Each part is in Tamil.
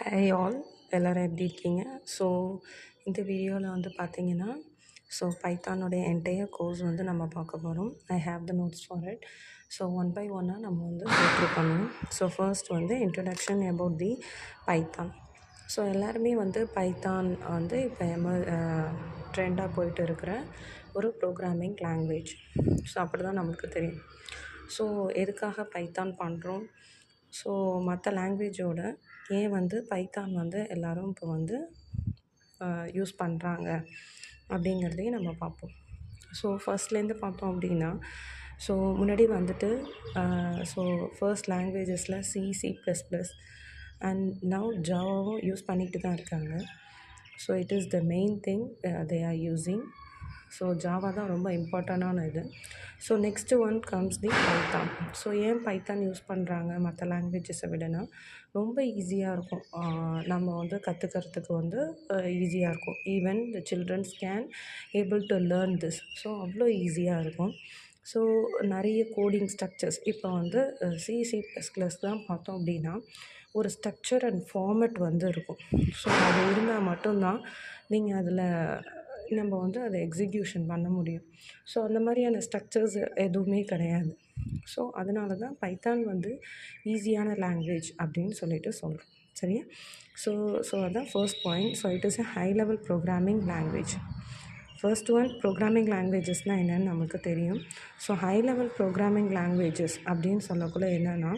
ஹை ஆல் எல்லோரும் எப்படி இருக்கீங்க? ஸோ இந்த வீடியோவில் வந்து பார்த்தீங்கன்னா பைத்தானுடைய என்டையர் கோர்ஸ் வந்து நம்ம பார்க்க போகிறோம். I have the notes for it. So one by ஒன்னாக நம்ம வந்து கோத்ரூ பண்ணுவோம். ஸோ ஃபர்ஸ்ட் வந்து introduction about the Python. So எல்லாருமே வந்து பைத்தான் வந்து இப்போ ட்ரெண்டாக போயிட்டு இருக்கிற ஒரு ப்ரோக்ராமிங் லாங்குவேஜ். ஸோ அப்படி தான் நமக்கு தெரியும். ஸோ எதுக்காக பைத்தான் பண்ணுறோம்? ஸோ மற்ற லாங்குவேஜோட ஏன் வந்து பைத்தான் வந்து எல்லோரும் இப்போ வந்து யூஸ் பண்ணுறாங்க அப்படிங்கிறதையும் நம்ம பார்ப்போம். ஸோ ஃபர்ஸ்ட்லேருந்து பார்த்தோம் அப்படின்னா முன்னாடி வந்துட்டு ஃபர்ஸ்ட் லாங்குவேஜஸில் C++ அண்ட் நவ் ஜாவாவும் யூஸ் பண்ணிட்டு தான் இருக்காங்க. So it is the main thing they are using. So Java தான் ரொம்ப இம்பார்ட்டண்டான இது. So next one comes the Python. So ஏன் பைத்தான் யூஸ் பண்ணுறாங்க மற்ற லாங்குவேஜஸை விடனா ரொம்ப ஈஸியாக இருக்கும். நம்ம வந்து கற்றுக்கிறதுக்கு வந்து ஈஸியாக இருக்கும். Even the childrens can able to learn this. So அவ்வளோ ஈஸியாக இருக்கும். ஸோ நிறைய கோடிங் ஸ்ட்ரக்சர்ஸ் இப்போ வந்து C++ தான் பார்த்தோம் அப்படின்னா ஒரு ஸ்ட்ரக்சர் அண்ட் ஃபார்மெட் வந்து இருக்கும். ஸோ அது இருந்தால் மட்டும்தான் நீங்கள் அதில் நம்ம வந்து அதை எக்ஸிக்யூஷன் பண்ண முடியும். ஸோ அந்த மாதிரியான ஸ்ட்ரக்சர்ஸ் எதுவுமே கிடையாது. ஸோ அதனால தான் பைத்தான் வந்து ஈஸியான லாங்குவேஜ் அப்படின்னு சொல்லிட்டு சொல்கிறோம். சரியா? ஸோ அதான் first point. So it is a high level programming language. First one programming லாங்குவேஜஸ்னால் என்னென்னு நமக்கு தெரியும். So high level programming languages அப்படின்னு சொல்லக்குள்ள என்னென்னா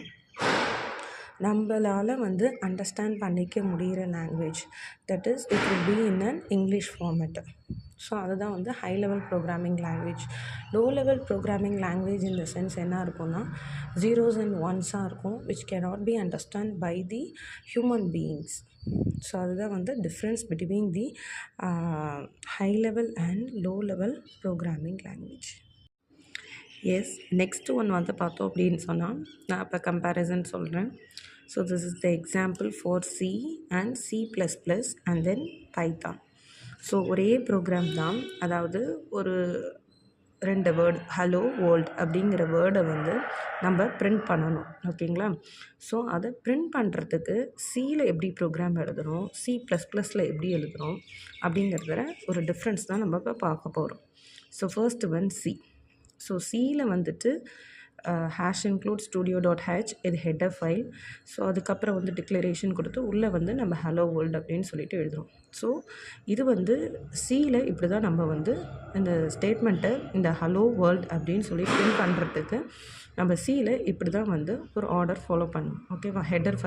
நம்மளால் வந்து அண்டர்ஸ்டாண்ட் பண்ணிக்க முடிகிற language. That is it will be in an English format. So அதுதான் வந்து high level programming language. Low level programming language இந்த சென்ஸ் என்ன இருக்கும்னா ஜீரோஸ் அண்ட் ஒன்ஸாக இருக்கும், which cannot be understand by the human beings. So அதுதான் வந்து difference between the high level and low level programming language. Yes, next one வந்து பார்த்தோம் அப்படின்னு சொன்னால் நான் இப்போ கம்பேரிசன் சொல்கிறேன். So this is the example for C and C++ and then Python. So ஒரே ப்ரோக்ராம் தான். அதாவது ஒரு 2 வேர்டு ஹலோ வேர்ல்ட் அப்படிங்கிற வேர்டை வந்து நம்ம பிரிண்ட் பண்ணணும். ஓகேங்களா? ஸோ அதை பிரிண்ட் பண்ணுறதுக்கு Cயில் எப்படி ப்ரோக்ராம் எழுதுகிறோம், C++ல் எப்படி எழுதுகிறோம் அப்படிங்கிறத ஒரு டிஃப்ரென்ஸ் தான் நம்ம இப்போ பார்க்க போகிறோம். So first one C. So Cயில் வந்துட்டு #include studio.h இது ஹெட்டர் ஃபைல். ஸோ அதுக்கப்புறம் வந்து டிக்ளரேஷன் கொடுத்து உள்ளே வந்து நம்ம ஹலோ வேர்ல்டு அப்படின்னு சொல்லிட்டு எழுதுகிறோம். ஸோ இது வந்து Cயில் இப்படி தான் நம்ம வந்து இந்த ஸ்டேட்மெண்ட்டை இந்த ஹலோ வேர்ல்டு அப்படின்னு சொல்லி பிரிண்ட் பண்ணுறதுக்கு நம்ம Cயில் இப்படி தான் வந்து ஒரு ஆர்டர் ஃபாலோ பண்ணணும். ஓகேவா? Header file